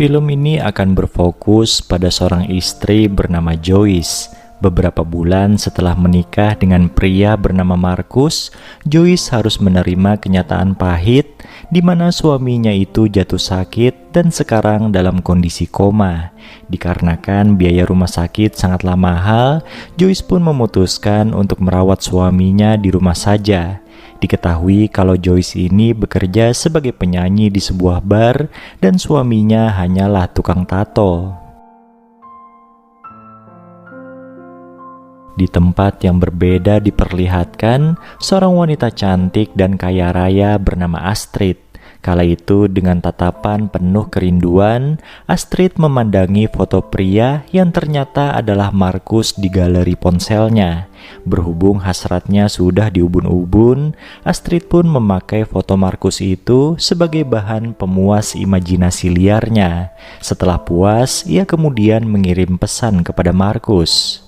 Film ini akan berfokus pada seorang istri bernama Joyce. Beberapa bulan setelah menikah dengan pria bernama Marcus, Joyce harus menerima kenyataan pahit di mana suaminya itu jatuh sakit dan sekarang dalam kondisi koma. Dikarenakan biaya rumah sakit sangatlah mahal, Joyce pun memutuskan untuk merawat suaminya di rumah saja. Diketahui kalau Joyce ini bekerja sebagai penyanyi di sebuah bar dan suaminya hanyalah tukang tato. Di tempat yang berbeda diperlihatkan seorang wanita cantik dan kaya raya bernama Astrid. Kala itu dengan tatapan penuh kerinduan, Astrid memandangi foto pria yang ternyata adalah Marcus di galeri ponselnya. Berhubung hasratnya sudah diubun-ubun, Astrid pun memakai foto Marcus itu sebagai bahan pemuas imajinasi liarnya. Setelah puas, ia kemudian mengirim pesan kepada Marcus.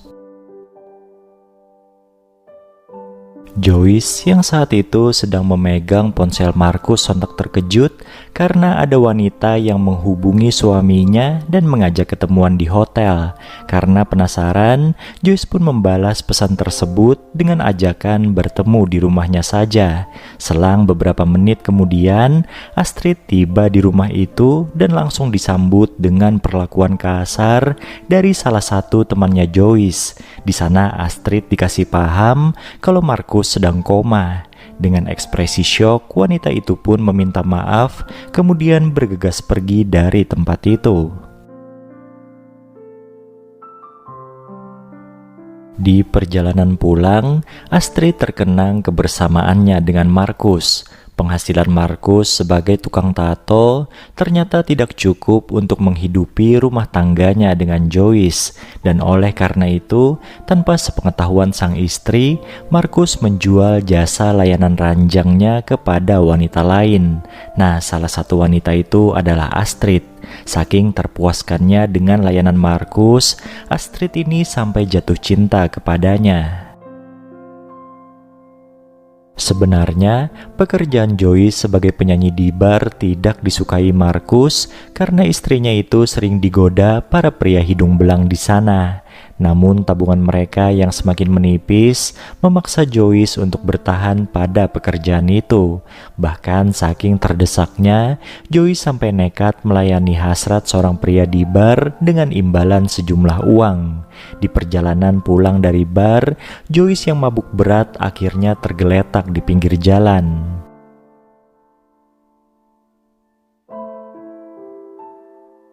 Joyce yang saat itu sedang memegang ponsel Marcus sontak terkejut karena ada wanita yang menghubungi suaminya dan mengajak ketemuan di hotel. Karena penasaran, Joyce pun membalas pesan tersebut dengan ajakan bertemu di rumahnya saja. Selang beberapa menit kemudian, Astrid tiba di rumah itu dan langsung disambut dengan perlakuan kasar dari salah satu temannya Joyce. Di sana Astrid dikasih paham kalau Marcus sedang koma. Dengan ekspresi syok, wanita itu pun meminta maaf, kemudian bergegas pergi dari tempat itu. Di perjalanan pulang, Astrid terkenang kebersamaannya dengan Marcus. Penghasilan Marcus sebagai tukang tato ternyata tidak cukup untuk menghidupi rumah tangganya dengan Joyce, dan oleh karena itu, tanpa sepengetahuan sang istri, Marcus menjual jasa layanan ranjangnya kepada wanita lain. Nah, salah satu wanita itu adalah Astrid. Saking terpuaskannya dengan layanan Marcus, Astrid ini sampai jatuh cinta kepadanya. Sebenarnya, pekerjaan Joyce sebagai penyanyi di bar tidak disukai Marcus karena istrinya itu sering digoda para pria hidung belang di sana. Namun tabungan mereka yang semakin menipis memaksa Joyce untuk bertahan pada pekerjaan itu. Bahkan saking terdesaknya, Joyce sampai nekat melayani hasrat seorang pria di bar dengan imbalan sejumlah uang. Di perjalanan pulang dari bar, Joyce yang mabuk berat akhirnya tergeletak di pinggir jalan.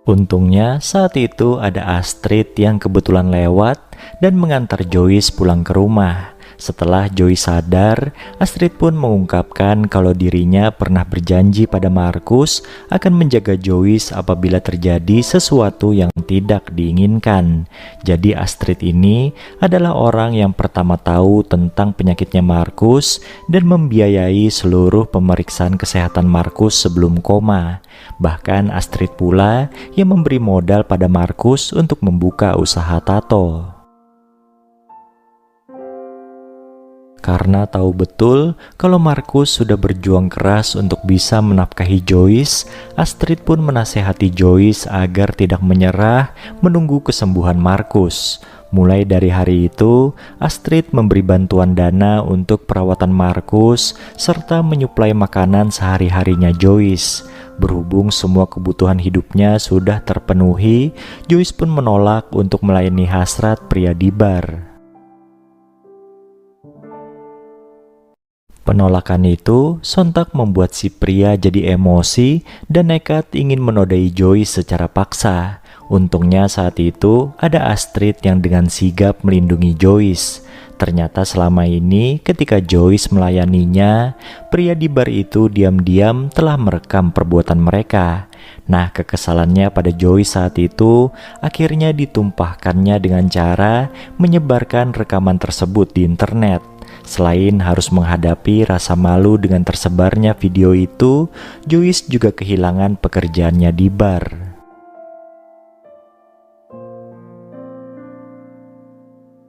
Untungnya saat itu ada Astrid yang kebetulan lewat dan mengantar Joyce pulang ke rumah. Setelah Joyce sadar, Astrid pun mengungkapkan kalau dirinya pernah berjanji pada Marcus akan menjaga Joyce apabila terjadi sesuatu yang tidak diinginkan. Jadi Astrid ini adalah orang yang pertama tahu tentang penyakitnya Marcus dan membiayai seluruh pemeriksaan kesehatan Marcus sebelum koma. Bahkan Astrid pula yang memberi modal pada Marcus untuk membuka usaha tato. Karena tahu betul kalau Marcus sudah berjuang keras untuk bisa menafkahi Joyce, Astrid pun menasehati Joyce agar tidak menyerah menunggu kesembuhan Marcus. Mulai dari hari itu, Astrid memberi bantuan dana untuk perawatan Marcus serta menyuplai makanan sehari-harinya Joyce. Berhubung semua kebutuhan hidupnya sudah terpenuhi, Joyce pun menolak untuk melayani hasrat pria di bar. Penolakan itu sontak membuat si pria jadi emosi dan nekat ingin menodai Joyce secara paksa. Untungnya saat itu ada Astrid yang dengan sigap melindungi Joyce. Ternyata selama ini ketika Joyce melayaninya, pria di bar itu diam-diam telah merekam perbuatan mereka. Nah, kekesalannya pada Joyce saat itu akhirnya ditumpahkannya dengan cara menyebarkan rekaman tersebut di internet. Selain harus menghadapi rasa malu dengan tersebarnya video itu, Joyce juga kehilangan pekerjaannya di bar.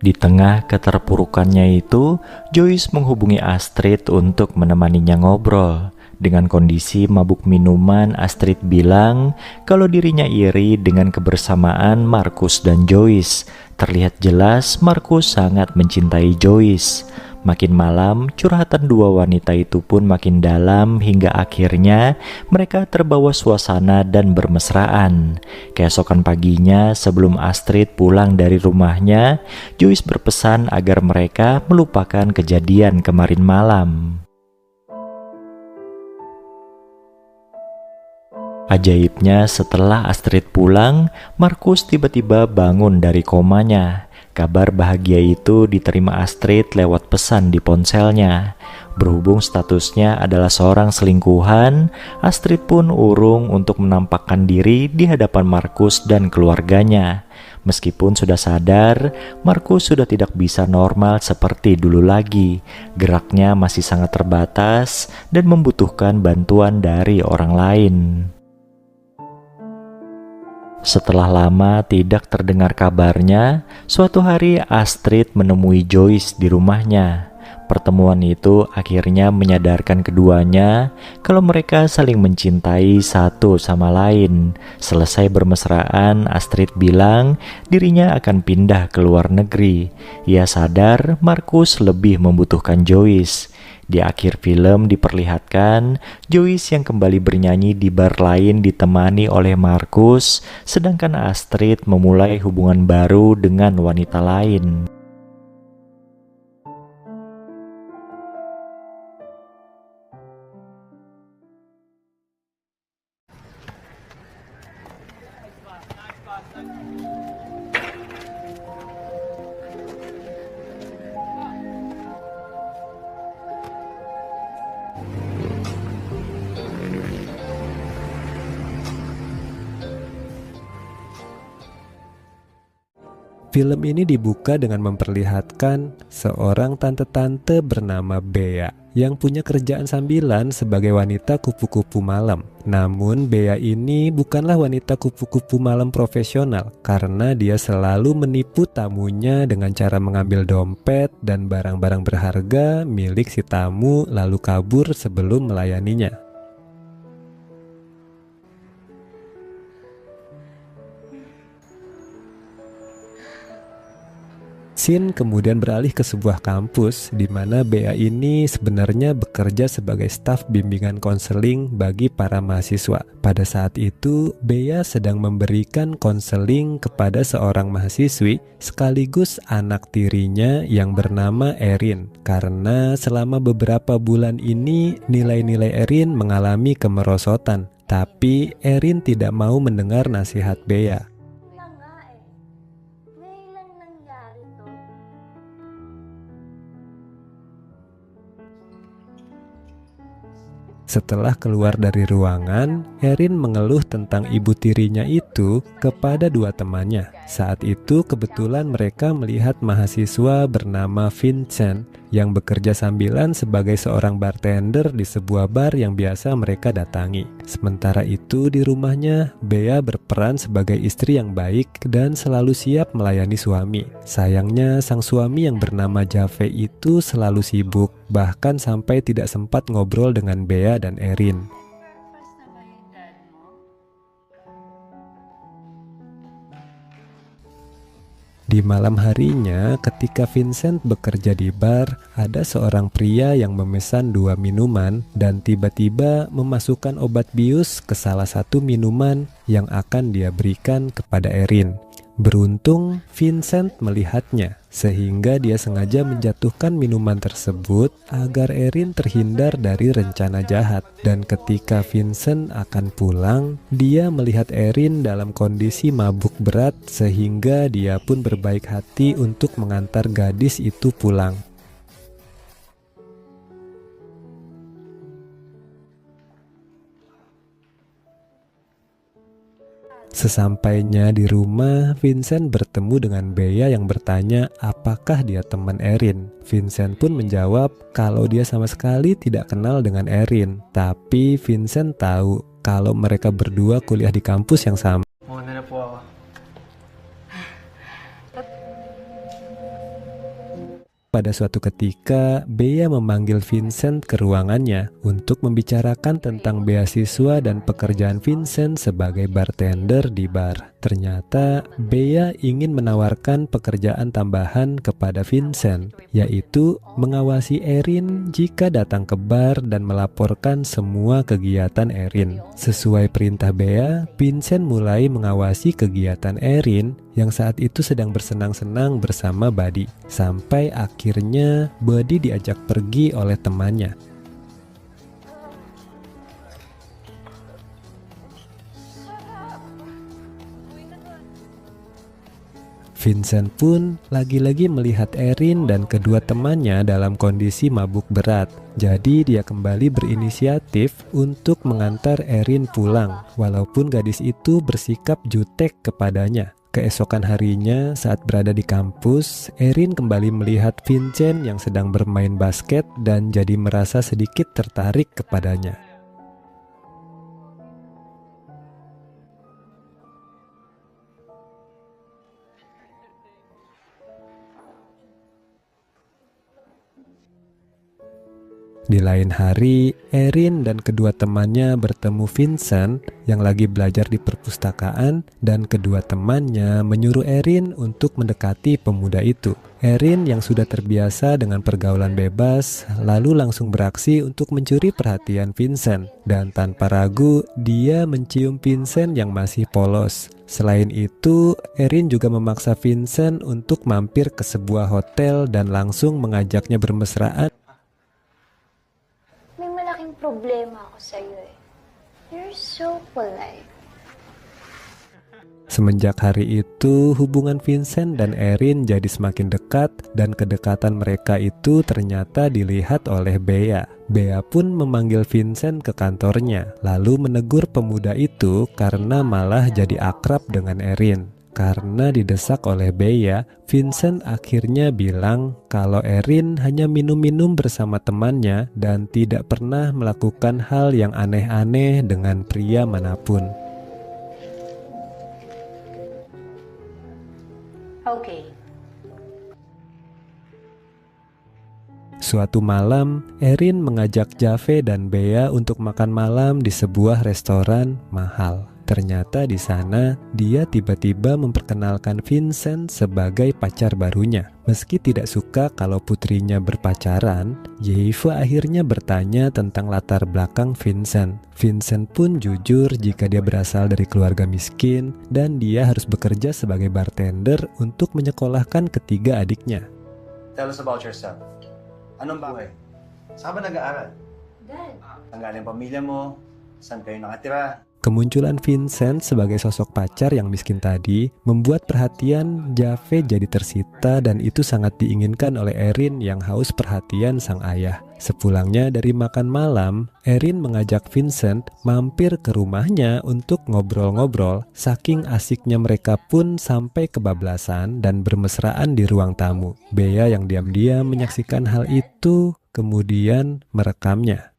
Di tengah keterpurukannya itu, Joyce menghubungi Astrid untuk menemaninya ngobrol. Dengan kondisi mabuk minuman, Astrid bilang kalau dirinya iri dengan kebersamaan Markus dan Joyce. Terlihat jelas Markus sangat mencintai Joyce. Makin malam, curhatan dua wanita itu pun makin dalam hingga akhirnya mereka terbawa suasana dan bermesraan. Keesokan paginya, sebelum Astrid pulang dari rumahnya, Joyce berpesan agar mereka melupakan kejadian kemarin malam. Ajaibnya, setelah Astrid pulang, Markus tiba-tiba bangun dari komanya. Kabar bahagia itu diterima Astrid lewat pesan di ponselnya. Berhubung statusnya adalah seorang selingkuhan, Astrid pun urung untuk menampakkan diri di hadapan Markus dan keluarganya. Meskipun sudah sadar, Markus sudah tidak bisa normal seperti dulu lagi. Geraknya masih sangat terbatas dan membutuhkan bantuan dari orang lain. Setelah lama tidak terdengar kabarnya, suatu hari Astrid menemui Joyce di rumahnya. Pertemuan itu akhirnya menyadarkan keduanya kalau mereka saling mencintai satu sama lain. Selesai bermesraan, Astrid bilang dirinya akan pindah ke luar negeri. Ia sadar Markus lebih membutuhkan Joyce. Di akhir film diperlihatkan Joyce yang kembali bernyanyi di bar lain ditemani oleh Markus, sedangkan Astrid memulai hubungan baru dengan wanita lain. Film ini dibuka dengan memperlihatkan seorang tante-tante bernama Bea yang punya kerjaan sambilan sebagai wanita kupu-kupu malam. Namun Bea ini bukanlah wanita kupu-kupu malam profesional karena dia selalu menipu tamunya dengan cara mengambil dompet dan barang-barang berharga milik si tamu lalu kabur sebelum melayaninya. Scene kemudian beralih ke sebuah kampus di mana Bea ini sebenarnya bekerja sebagai staf bimbingan konseling bagi para mahasiswa. Pada saat itu, Bea sedang memberikan konseling kepada seorang mahasiswi sekaligus anak tirinya yang bernama Erin. Karena selama beberapa bulan ini nilai-nilai Erin mengalami kemerosotan, tapi Erin tidak mau mendengar nasihat Bea. Setelah keluar dari ruangan, Erin mengeluh tentang ibu tirinya itu kepada dua temannya. Saat itu kebetulan mereka melihat mahasiswa bernama Vincent yang bekerja sambilan sebagai seorang bartender di sebuah bar yang biasa mereka datangi. Sementara itu di rumahnya, Bea berperan sebagai istri yang baik dan selalu siap melayani suami. Sayangnya sang suami yang bernama Jave itu selalu sibuk, bahkan sampai tidak sempat ngobrol dengan Bea dan Erin. Di malam harinya, ketika Vincent bekerja di bar, ada seorang pria yang memesan 2 minuman dan tiba-tiba memasukkan obat bius ke salah satu minuman yang akan dia berikan kepada Erin. Beruntung Vincent melihatnya, sehingga dia sengaja menjatuhkan minuman tersebut agar Erin terhindar dari rencana jahat. Dan ketika Vincent akan pulang, dia melihat Erin dalam kondisi mabuk berat sehingga dia pun berbaik hati untuk mengantar gadis itu pulang. Sesampainya di rumah, Vincent bertemu dengan Bea yang bertanya apakah dia teman Erin. Vincent pun menjawab kalau dia sama sekali tidak kenal dengan Erin. Tapi Vincent tahu kalau mereka berdua kuliah di kampus yang sama. Muna na po ako. pada suatu ketika Bea memanggil Vincent ke ruangannya untuk membicarakan tentang beasiswa dan pekerjaan Vincent sebagai bartender di bar. Ternyata Bea ingin menawarkan pekerjaan tambahan kepada Vincent, yaitu mengawasi Erin jika datang ke bar dan melaporkan semua kegiatan Erin. Sesuai perintah Bea, Vincent mulai mengawasi kegiatan Erin yang saat itu sedang bersenang-senang bersama Buddy. Sampai akhirnya Buddy diajak pergi oleh temannya. Vincent pun lagi-lagi melihat Erin dan kedua temannya dalam kondisi mabuk berat. Jadi dia kembali berinisiatif untuk mengantar Erin pulang, walaupun gadis itu bersikap jutek kepadanya. Keesokan harinya saat berada di kampus, Erin kembali melihat Vincent yang sedang bermain basket dan jadi merasa sedikit tertarik kepadanya. Di lain hari, Erin dan kedua temannya bertemu Vincent yang lagi belajar di perpustakaan, dan kedua temannya menyuruh Erin untuk mendekati pemuda itu. Erin yang sudah terbiasa dengan pergaulan bebas, lalu langsung beraksi untuk mencuri perhatian Vincent, dan tanpa ragu dia mencium Vincent yang masih polos. Selain itu, Erin juga memaksa Vincent untuk mampir ke sebuah hotel dan langsung mengajaknya bermesraan. Problema ako sa'yo eh. You're so polite. Semenjak hari itu, hubungan Vincent dan Erin jadi semakin dekat, dan kedekatan mereka itu ternyata dilihat oleh Bea. Bea pun memanggil Vincent ke kantornya, lalu menegur pemuda itu karena malah jadi akrab dengan Erin. Karena didesak oleh Bea, Vincent akhirnya bilang kalau Erin hanya minum-minum bersama temannya dan tidak pernah melakukan hal yang aneh-aneh dengan pria manapun. Okay. Suatu malam, Erin mengajak Jave dan Bea untuk makan malam di sebuah restoran mahal. Ternyata di sana dia tiba-tiba memperkenalkan Vincent sebagai pacar barunya. Meski tidak suka kalau putrinya berpacaran, Jave akhirnya bertanya tentang latar belakang Vincent. Vincent pun jujur jika dia berasal dari keluarga miskin dan dia harus bekerja sebagai bartender untuk menyekolahkan ketiga adiknya. Tell us about yourself. Anong buhay? Saan ka ba nag-aaral? Dad. Saan galing pamilya mo? Saan kayo nakatira? Kemunculan Vincent sebagai sosok pacar yang miskin tadi membuat perhatian Jave jadi tersita, dan itu sangat diinginkan oleh Erin yang haus perhatian sang ayah. Sepulangnya dari makan malam, Erin mengajak Vincent mampir ke rumahnya untuk ngobrol-ngobrol. Saking asiknya mereka pun sampai kebablasan dan bermesraan di ruang tamu. Bea yang diam-diam menyaksikan hal itu kemudian merekamnya.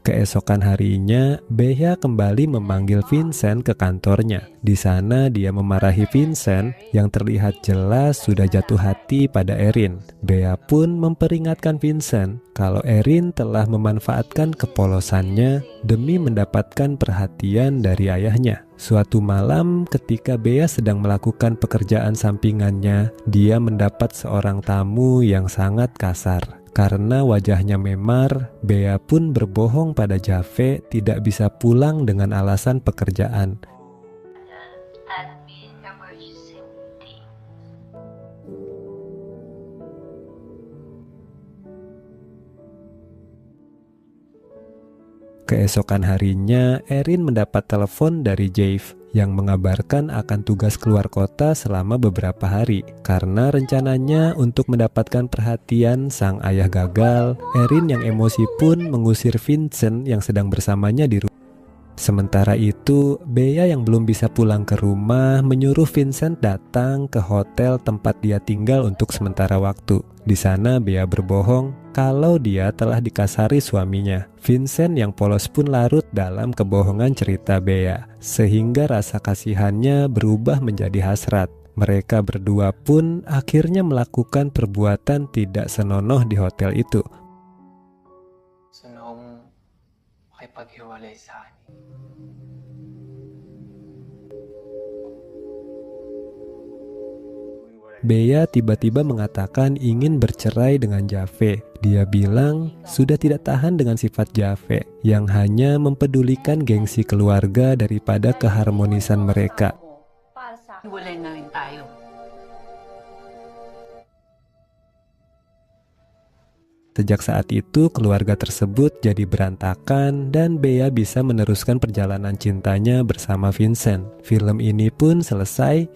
Keesokan harinya, Bea kembali memanggil Vincent ke kantornya. Di sana dia memarahi Vincent yang terlihat jelas sudah jatuh hati pada Erin. Bea pun memperingatkan Vincent kalau Erin telah memanfaatkan kepolosannya demi mendapatkan perhatian dari ayahnya. Suatu malam ketika Bea sedang melakukan pekerjaan sampingannya, dia mendapat seorang tamu yang sangat kasar. Karena wajahnya memar, Bea pun berbohong pada Jave tidak bisa pulang dengan alasan pekerjaan. Keesokan harinya, Erin mendapat telepon dari Jave yang mengabarkan akan tugas keluar kota selama beberapa hari. Karena rencananya untuk mendapatkan perhatian sang ayah gagal, Erin yang emosi pun mengusir Vincent yang sedang bersamanya di rumah. Sementara itu, Bea yang belum bisa pulang ke rumah menyuruh Vincent datang ke hotel tempat dia tinggal untuk sementara waktu. Di sana Bea berbohong kalau dia telah dikasari suaminya. Vincent yang polos pun larut dalam kebohongan cerita Bea, sehingga rasa kasihannya berubah menjadi hasrat. Mereka berdua pun akhirnya melakukan perbuatan tidak senonoh di hotel itu. Bea tiba-tiba mengatakan ingin bercerai dengan Jave. Dia bilang sudah tidak tahan dengan sifat Jave yang hanya mempedulikan gengsi keluarga daripada keharmonisan mereka. Hiwalay na rin tayo. Sejak saat itu keluarga tersebut jadi berantakan dan Bea bisa meneruskan perjalanan cintanya bersama Vincent. Film ini pun selesai